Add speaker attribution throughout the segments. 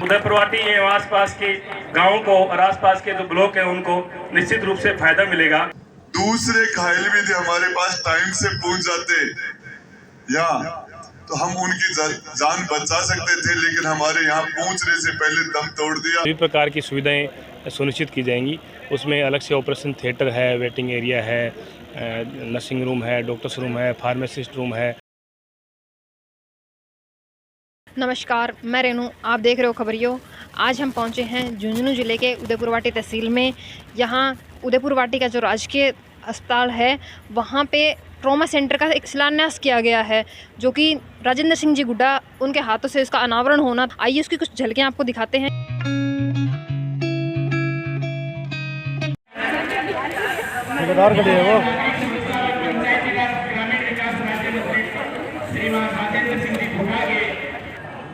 Speaker 1: उदयपुरवाटी एवं आसपास के गांवों को और आसपास के जो ब्लॉक है उनको निश्चित रूप से फायदा मिलेगा।
Speaker 2: दूसरे घायल भी थे हमारे पास टाइम से पहुंच जाते या तो हम उनकी जान बचा सकते थे, लेकिन हमारे यहाँ पहुंचने से पहले दम तोड़ दिया।
Speaker 3: सभी प्रकार की सुविधाएं सुनिश्चित की जाएंगी। उसमें अलग से ऑपरेशन थिएटर है, वेटिंग एरिया है, नर्सिंग रूम है, डॉक्टर्स रूम है, फार्मासिस्ट रूम है।
Speaker 4: नमस्कार, मैं रेनू, आप देख रहे हो खबरियो। आज हम पहुंचे हैं झुंझुनू ज़िले के उदयपुरवाटी तहसील में। यहाँ उदयपुरवाटी का जो राजकीय अस्पताल है वहाँ पे ट्रॉमा सेंटर का एक शिलान्यास किया गया है, जो कि राजेंद्र सिंह जी गुड्डा उनके हाथों से इसका अनावरण होना। आइए उसकी कुछ झलकियाँ आपको दिखाते हैं।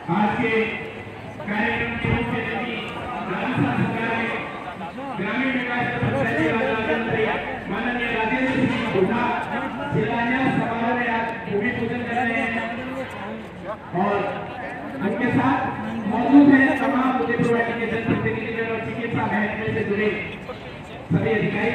Speaker 5: आज के कार्यक्रम के मुख्य अतिथि ग्रामीण विकास मंत्री माननीय राजेंद्र सिंह गुड्डा शिलान्यास समारोह में आज भूमि पूजन कर रहे हैं और उनके साथ मौजूद हैं तमाम उदयपुरवाटी के जनप्रतिनिधि और चिकित्सा महकमे से जुड़े सभी अधिकारी।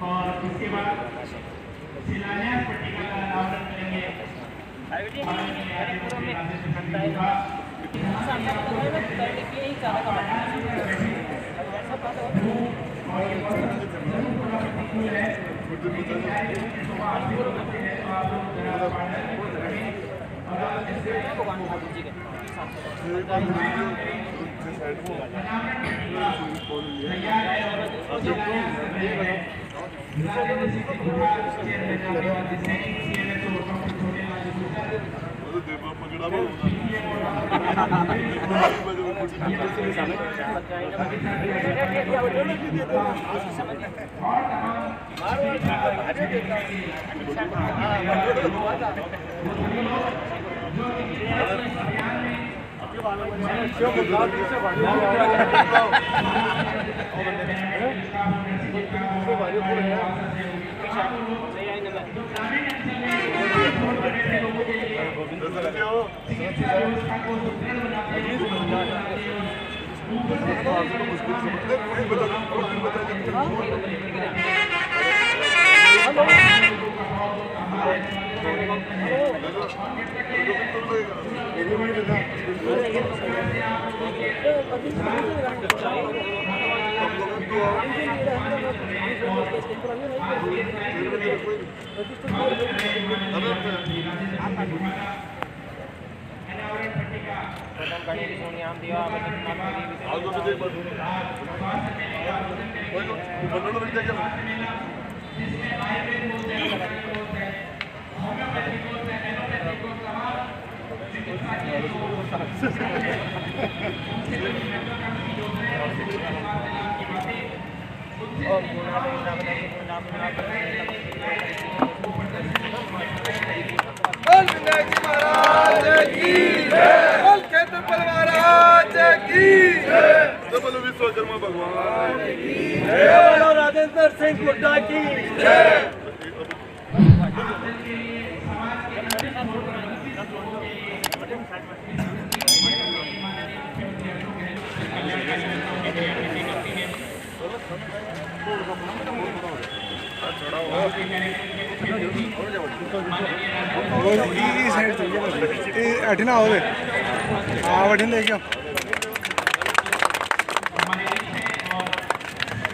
Speaker 5: और इसके बाद शिलान्यास पट्टिका का अनावरण करेंगे।
Speaker 2: विश्वकर्मा भगवान
Speaker 6: राजेंद्र सिंह गुड्डा की जय।
Speaker 7: अठना हो वठन देखो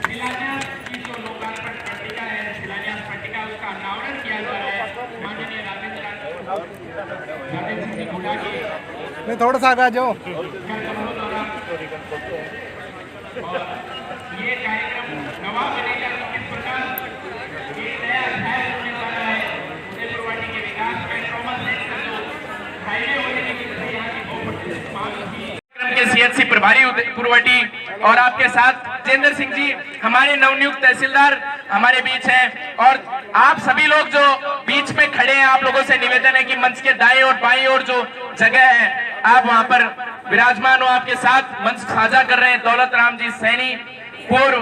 Speaker 5: शिलान्यास की जो लोकार्पण पट्टिका है, शिलान्यास पट्टिका उसका अनावरण किया जा रहा है।
Speaker 7: नहीं थोड़ा सा आगे आ जाओ।
Speaker 5: ये कार्यक्रम नवा बनेगा तो किस प्रकार ये नया अध्याय होने वाला है उदयपुरवाटी के विकास में ट्रॉमा सेंटर जो हाईवे होने की वजह से यहाँ की बहुत मांग थी। के सीएचसी प्रभारी उदयपुरवाटी और आपके साथ राजेंद्र सिंह जी हमारे नवनियुक्त तहसीलदार हमारे बीच हैं और आप सभी लोग जो बीच में खड़े हैं, आप लोगों से निवेदन है कि मंच के दाएं और बाएं और जो जगह है आप वहां पर विराजमान हो। आपके साथ मंच साझा कर रहे हैं दौलत राम जी सैनी, पूर्व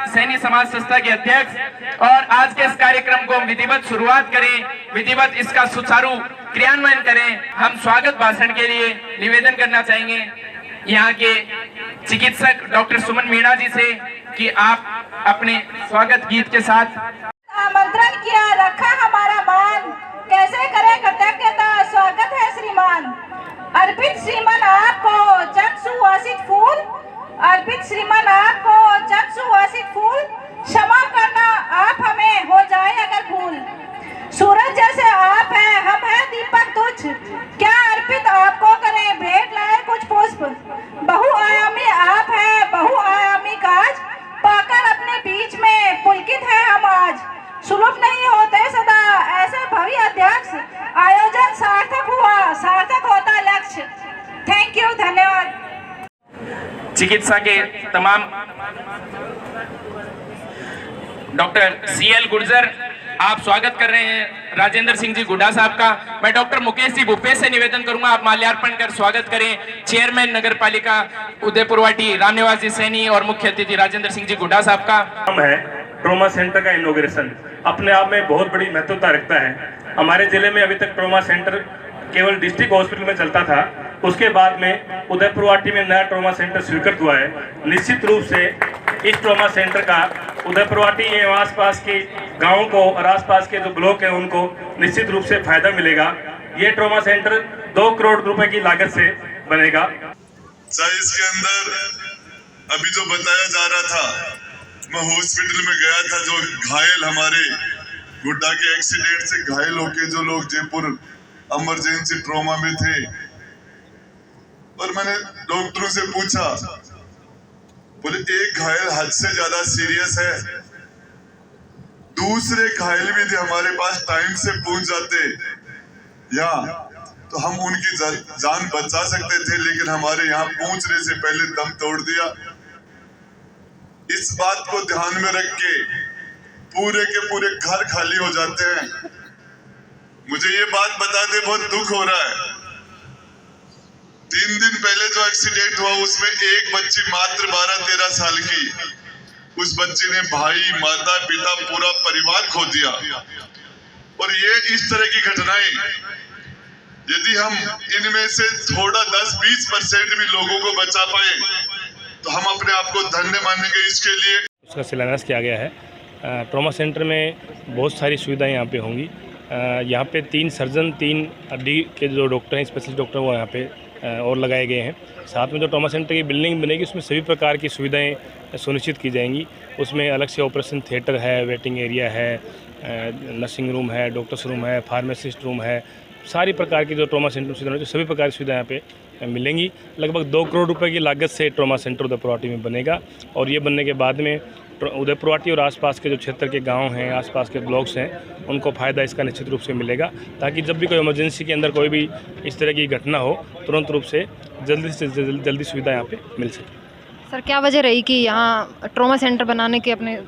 Speaker 5: सैनी समाज संस्था के अध्यक्ष। और आज के इस कार्यक्रम को विधिवत शुरुआत करें, विधिवत इसका सुचारू क्रियान्वयन करें। हम स्वागत भाषण के लिए निवेदन करना चाहेंगे यहाँ के चिकित्सक डॉक्टर सुमन मीणा जी से कि आप अपने स्वागत गीत के साथ
Speaker 8: आमंत्रण किया, रखा हमारा मान, कैसे करें कृतज्ञता, स्वागत है श्रीमान। अर्पित श्रीमान आपको चंद सुवासित फूल, अर्पित श्रीमान आपको चंद सुवासित फूल, क्षमा करना आप हमें हो जाए अगर भूल। सूरज जैसे आप हैं, हम हैं दीपक तुच्छ, क्या अर्पित आपको करें, भेंट लाए कुछ पुष्प। बहुआयामी आप हैं, बहुआयामी काज, पाकर अपने बीच में पुलकित है हम आज। सुलभ नहीं होते सदा ऐसे भव्य अध्यक्ष, आयोजन सार्थक हुआ, सार्थक होता लक्ष्य। थैंक यू, धन्यवाद।
Speaker 5: चिकित्सा के तमाम डॉक्टर सीएल गुर्जर आप स्वागत कर रहे हैं राजेंद्र सिंह जी गुड्डा साहब का। मैं डॉक्टर मुकेश जी भूपेश से निवेदन करूंगा आप माल्यार्पण कर स्वागत करें चेयरमैन नगर पालिका उदयपुरवाटी रामनिवास जी सैनी और मुख्य अतिथि राजेंद्र सिंह जी गुड्डा साहब का।
Speaker 1: काम है ट्रॉमा सेंटर का इनॉग्रेशन अपने आप में बहुत बड़ी महत्वता रखता है। हमारे जिले में अभी तक ट्रॉमा सेंटर केवल डिस्ट्रिक्ट हॉस्पिटल में चलता था, उसके बाद में उदयपुरवाटी में नया ट्रॉमा सेंटर स्वीकृत हुआ है। निश्चित रूप से इस ट्रॉमा सेंटर का उदयपुरवाटी एवं आसपास के गांवों को और आसपास के जो ब्लॉक हैं उनको निश्चित रूप से फायदा मिलेगा। ये ट्रॉमा सेंटर 2 करोड़ रुपए की लागत से बनेगा।
Speaker 2: चाहे इसके अंदर अभी जो बताया जा रहा था, मैं हॉस्पिटल में गया था, जो घायल हमारे गुड्डा के एक्सीडेंट से घायल होके जो लोग जयपुर इमरजेंसी ट्रॉमा में थे, और मैंने डॉक्टरों से पूछा, बोले एक घायल हद से ज्यादा सीरियस है, दूसरे घायल भी थे हमारे पास टाइम से पहुंच जाते या तो हम उनकी जान बचा सकते थे, लेकिन हमारे यहाँ पहुंचने से पहले दम तोड़ दिया। इस बात को ध्यान में रख के पूरे के पूरे घर खाली हो जाते हैं। मुझे ये बात बता दे, बहुत दुख हो रहा है। 3 दिन पहले जो एक्सीडेंट हुआ उसमें एक बच्ची मात्र 12-13 साल की, उस बच्ची ने भाई, माता, पिता, पूरा परिवार खो दिया। और ये इस तरह की घटनाएं यदि हम इनमें से थोड़ा 10-20% भी लोगों को बचा पाए तो हम अपने आप को धन्य मानेंगे। इसके लिए
Speaker 3: उसका शिलान्यास किया गया है। ट्रॉमा सेंटर में बहुत सारी सुविधाएं यहाँ पे होंगी। यहाँ पे 3 सर्जन, 3 हड्डी के जो डॉक्टर हैं, स्पेशलिस्ट डॉक्टर, वो यहाँ पे और लगाए गए हैं। साथ में जो ट्रॉमा सेंटर की बिल्डिंग बनेगी उसमें सभी प्रकार की सुविधाएं सुनिश्चित की जाएंगी। उसमें अलग से ऑपरेशन थिएटर है, वेटिंग एरिया है, नर्सिंग रूम है, डॉक्टर्स रूम है, फार्मासिस्ट रूम है, सारी प्रकार की जो ट्रॉमा सेंटर सुविधाएं, सभी प्रकार की सुविधाएं यहाँ पे मिलेंगी। लगभग 2 करोड़ रुपए की लागत से ट्रॉमा सेंटर उदयपुरवाटी में बनेगा और ये बनने के बाद में उदयपुरवाटी और आसपास के जो क्षेत्र के गांव हैं, आसपास के ब्लॉक्स हैं, उनको फ़ायदा इसका निश्चित रूप से मिलेगा, ताकि जब भी कोई इमरजेंसी के अंदर कोई भी इस तरह की घटना हो, तुरंत रूप से जल्दी सुविधा यहाँ पे मिल सके।
Speaker 4: सर, क्या वजह रही कि यहाँ ट्रॉमा सेंटर बनाने के अपने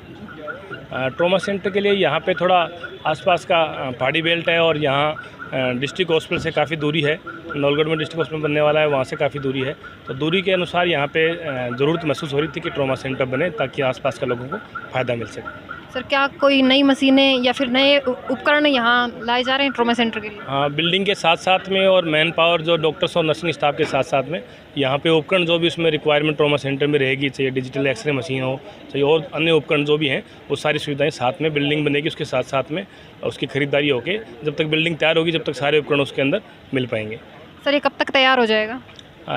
Speaker 3: ट्रॉमा सेंटर के लिए यहाँ पे थोड़ा आसपास का पहाड़ी बेल्ट है और यहाँ डिस्ट्रिक्ट हॉस्पिटल से काफ़ी दूरी है। नौलगढ़ में डिस्ट्रिक्ट हॉस्पिटल बनने वाला है, वहाँ से काफ़ी दूरी है, तो दूरी के अनुसार यहाँ पे ज़रूरत महसूस हो रही थी कि ट्रॉमा सेंटर बने ताकि आसपास के लोगों को फ़ायदा मिल सके।
Speaker 4: सर, क्या कोई नई मशीनें या फिर नए उपकरण यहाँ लाए जा रहे हैं ट्रॉमा सेंटर के लिए?
Speaker 3: हाँ, बिल्डिंग के साथ साथ में और मैन पावर जो डॉक्टर्स और नर्सिंग स्टाफ के साथ साथ में यहाँ पे उपकरण जो भी उसमें रिक्वायरमेंट ट्रॉमा सेंटर में रहेगी, चाहिए डिजिटल एक्सरे मशीन हो, चाहिए और अन्य उपकरण जो भी हैं, वो सारी सुविधाएं साथ में बिल्डिंग बनेगी, उसके साथ साथ में उसकी खरीदारी होके जब तक बिल्डिंग तैयार होगी, जब तक सारे उपकरण उसके अंदर मिल पाएंगे।
Speaker 4: सर, ये कब तक तैयार हो जाएगा?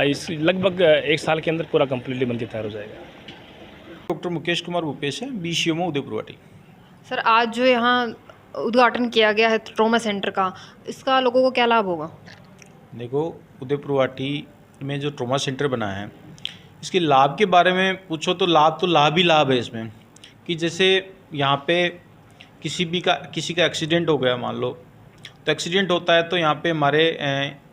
Speaker 3: इस लगभग 1 साल के अंदर पूरा कम्प्लीटली बनके तैयार हो जाएगा।
Speaker 9: डॉक्टर मुकेश कुमार भूपेश है, BCMO उदयपुरवाटी।
Speaker 4: सर, आज जो यहाँ उद्घाटन किया गया है ट्रॉमा सेंटर का, इसका लोगों को क्या लाभ होगा?
Speaker 9: देखो, उदयपुर वाटी में जो ट्रॉमा सेंटर बना है, इसके लाभ के बारे में पूछो तो लाभ ही लाभ है इसमें। कि जैसे यहाँ पे किसी का एक्सीडेंट हो गया मान लो, तो एक्सीडेंट होता है तो यहाँ पे हमारे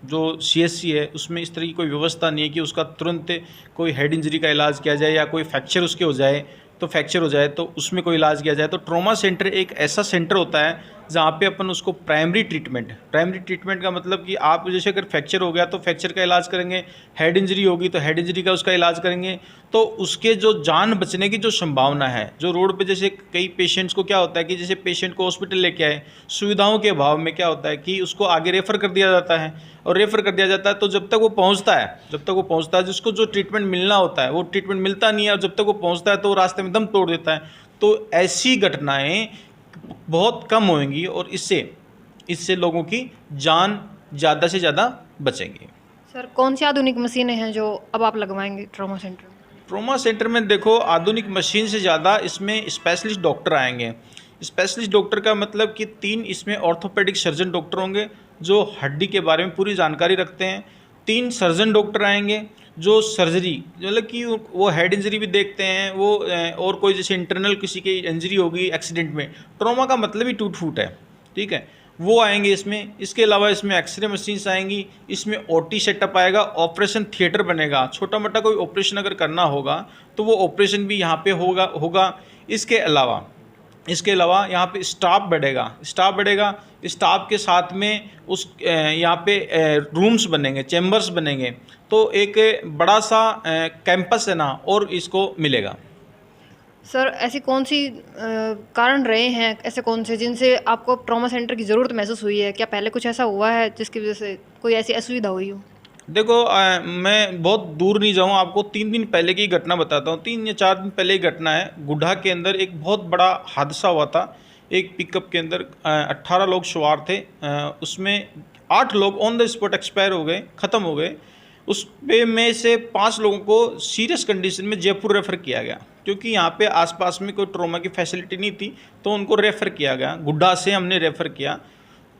Speaker 9: जो CSC है उसमें इस तरह की कोई व्यवस्था नहीं है कि उसका तुरंत कोई हेड इंजरी का इलाज किया जाए, या कोई फ्रैक्चर उसके हो जाए तो उसमें कोई इलाज किया जाए। तो ट्रॉमा सेंटर एक ऐसा सेंटर होता है जहाँ पे अपन उसको प्राइमरी ट्रीटमेंट का मतलब कि आप जैसे अगर फ्रैक्चर हो गया तो फ्रैक्चर का इलाज करेंगे, हेड इंजरी होगी तो हेड इंजरी का उसका इलाज करेंगे। तो उसके जो जान बचने की जो संभावना है, जो रोड पे जैसे कई पेशेंट्स को क्या होता है कि जैसे पेशेंट को हॉस्पिटल लेके आए, सुविधाओं के अभाव में क्या होता है कि उसको आगे रेफ़र कर दिया जाता है, और रेफ़र कर दिया जाता है तो जब तक वो पहुँचता है जिसको जो ट्रीटमेंट मिलना होता है वो ट्रीटमेंट मिलता नहीं है, और जब तक वो पहुँचता है तो वो रास्ते में दम तोड़ देता है। तो ऐसी घटनाएँ बहुत कम होंगी और इससे लोगों की जान ज़्यादा से ज़्यादा बचेंगी।
Speaker 4: सर, कौन सी आधुनिक मशीनें हैं जो अब आप लगवाएंगे ट्रॉमा सेंटर में?
Speaker 9: ट्रॉमा सेंटर में देखो, आधुनिक मशीन से ज़्यादा इसमें स्पेशलिस्ट डॉक्टर आएंगे। स्पेशलिस्ट डॉक्टर का मतलब कि 3 इसमें ऑर्थोपेडिक सर्जन डॉक्टर होंगे जो हड्डी के बारे में पूरी जानकारी रखते हैं। 3 सर्जन डॉक्टर आएंगे जो सर्जरी, मतलब कि वो हेड इंजरी भी देखते हैं, वो और कोई जैसे इंटरनल किसी की इंजरी होगी एक्सीडेंट में, ट्रॉमा का मतलब ही टूट फूट है, ठीक है, वो आएंगे इसमें। इसके अलावा इसमें एक्सरे मशीन्स आएंगी, इसमें OT सेटअप आएगा, ऑपरेशन थिएटर बनेगा, छोटा मोटा कोई ऑपरेशन अगर करना होगा तो वो ऑपरेशन भी यहाँ पे होगा। इसके अलावा यहाँ पे स्टाफ बढ़ेगा, स्टाफ के साथ में यहाँ पे रूम्स बनेंगे, चैम्बर्स बनेंगे, तो एक बड़ा सा कैंपस है ना और इसको मिलेगा।
Speaker 4: सर, ऐसी कौन सी कारण रहे हैं, ऐसे कौन से जिनसे आपको ट्रॉमा सेंटर की ज़रूरत महसूस हुई है? क्या पहले कुछ ऐसा हुआ है जिसकी वजह से कोई ऐसी असुविधा हुई हो?
Speaker 9: देखो, मैं बहुत दूर नहीं जाऊँ, आपको 3 दिन पहले की घटना बताता हूँ। 3 या 4 दिन पहले की घटना है। गुड्डा के अंदर एक बहुत बड़ा हादसा हुआ था। एक पिकअप के अंदर 18 लोग सवार थे, उसमें 8 लोग ऑन द स्पॉट एक्सपायर हो गए, ख़त्म हो गए। उसमें में से 5 लोगों को सीरियस कंडीशन में जयपुर रेफ़र किया गया, क्योंकि यहाँ पे आसपास में कोई ट्रॉमा की फैसिलिटी नहीं थी, तो उनको रेफ़र किया गया। गुड्डा से हमने रेफ़र किया,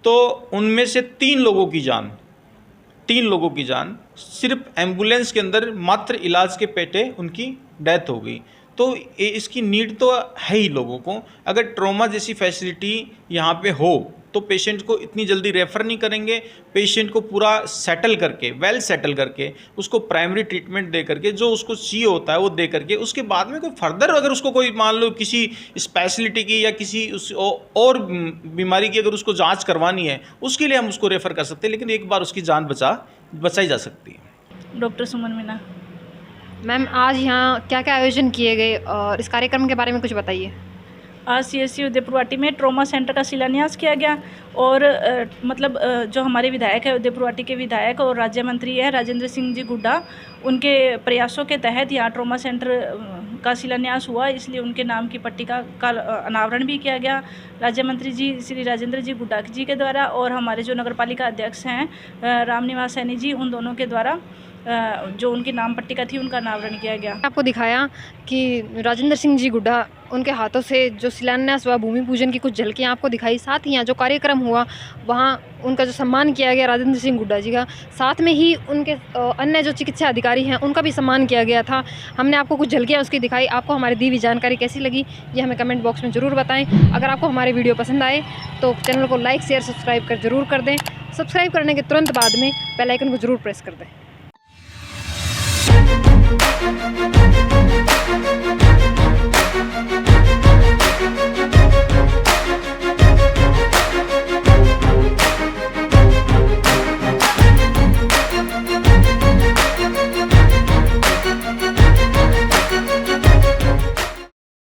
Speaker 9: तो उनमें से 3 लोगों की जान सिर्फ एम्बुलेंस के अंदर मात्र इलाज के पेटे उनकी डेथ हो गई। तो इसकी नीड तो है ही लोगों को। अगर ट्रॉमा जैसी फैसिलिटी यहाँ पे हो तो पेशेंट को इतनी जल्दी रेफ़र नहीं करेंगे, पेशेंट को पूरा सेटल करके उसको प्राइमरी ट्रीटमेंट दे करके जो उसको चाहिए होता है वो दे करके, उसके बाद में कोई फर्दर अगर उसको कोई मान लो किसी स्पेशलिटी की या किसी और बीमारी की अगर उसको जांच करवानी है, उसके लिए हम उसको रेफ़र कर सकते हैं, लेकिन एक बार उसकी जान बचाई जा सकती है।
Speaker 10: डॉक्टर सुमन मीना।
Speaker 4: मैम, आज यहाँ क्या क्या आयोजन किए गए और इस कार्यक्रम के बारे में कुछ बताइए।
Speaker 10: आज CSC उदयपुर वाटी में ट्रॉमा सेंटर का शिलान्यास किया गया, और जो हमारे विधायक है, उदयपुर वाटी के विधायक और राज्य मंत्री है राजेंद्र सिंह जी गुड्डा, उनके प्रयासों के तहत यहाँ ट्रॉमा सेंटर का शिलान्यास हुआ, इसलिए उनके नाम की पट्टिका का अनावरण भी किया गया राज्य मंत्री जी श्री राजेंद्र जी गुड्डा जी के द्वारा, और हमारे जो नगर पालिका अध्यक्ष हैं रामनिवास सैनी जी, उन दोनों के द्वारा जो उनकी नाम पट्टिका थी उनका अनावरण किया गया।
Speaker 4: आपको दिखाया कि राजेंद्र सिंह जी गुड्डा, उनके हाथों से जो शिलान्यास हुआ, भूमि पूजन की कुछ झलकियाँ आपको दिखाई, साथ ही यहाँ जो कार्यक्रम हुआ वहाँ उनका जो सम्मान किया गया राजेंद्र सिंह गुड्डा जी का, साथ में ही उनके अन्य जो चिकित्सा अधिकारी हैं उनका भी सम्मान किया गया था। हमने आपको कुछ झलकियाँ उसकी दिखाई। आपको हमारी दी हुई जानकारी कैसी लगी ये हमें कमेंट बॉक्स में ज़रूर बताएं। अगर आपको हमारे वीडियो पसंद आए तो चैनल को लाइक शेयर सब्सक्राइब कर ज़रूर कर दें। सब्सक्राइब करने के तुरंत बाद में बेल आइकन को ज़रूर प्रेस कर दें।